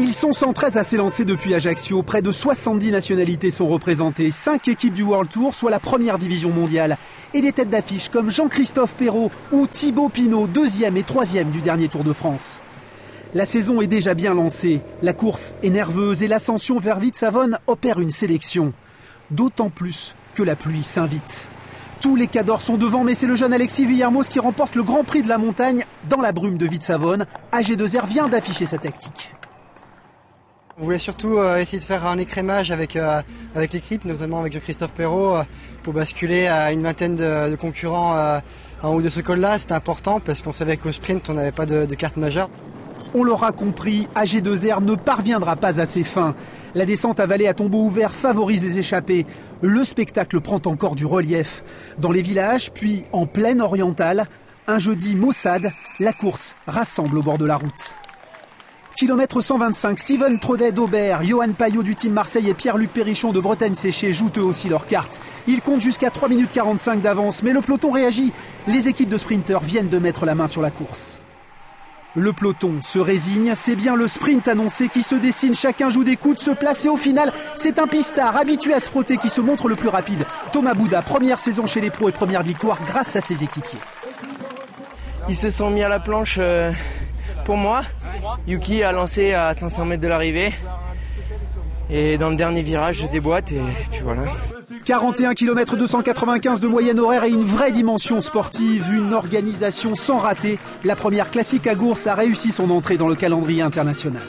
Ils sont 113 à s'élancer depuis Ajaccio. Près de 70 nationalités sont représentées. 5 équipes du World Tour, soit la première division mondiale. Et des têtes d'affiche comme Jean-Christophe Perrault ou Thibaut Pinot, 2e et 3e du dernier Tour de France. La saison est déjà bien lancée. La course est nerveuse et l'ascension vers Vitzavone opère une sélection. D'autant plus que la pluie s'invite. Tous les cadors sont devant, mais c'est le jeune Alexis Villermoz qui remporte le Grand Prix de la montagne dans la brume de Vitzavone. AG2R vient d'afficher sa tactique. On voulait surtout essayer de faire un écrémage avec l'équipe, notamment avec Jean-Christophe Perrault, pour basculer à une vingtaine de concurrents en haut de ce col-là. C'était important parce qu'on savait qu'au sprint, on n'avait pas de carte majeure. On l'aura compris, AG2R ne parviendra pas à ses fins. La descente à vallée à tombeau ouvert favorise les échappées. Le spectacle prend encore du relief. Dans les villages, puis en plaine orientale, un jeudi maussade, la course rassemble au bord de la route. Kilomètre 125, Steven Traudet d'Aubert, Johan Payot du Team Marseille et Pierre-Luc Perrichon de Bretagne Séchée jouent eux aussi leurs cartes. Ils comptent jusqu'à 3 minutes 45 d'avance, mais le peloton réagit. Les équipes de sprinteurs viennent de mettre la main sur la course. Le peloton se résigne, c'est bien le sprint annoncé qui se dessine, chacun joue des coudes, se place et au final, c'est un pistard habitué à se frotter qui se montre le plus rapide. Thomas Bouda, première saison chez les pros et première victoire grâce à ses équipiers. Ils se sont mis à la planche pour moi. Yuki a lancé à 500 mètres de l'arrivée. Et dans le dernier virage, je déboîte et puis voilà. 41 km 295 de moyenne horaire et une vraie dimension sportive, une organisation sans raté. La première classique à Gours a réussi son entrée dans le calendrier international.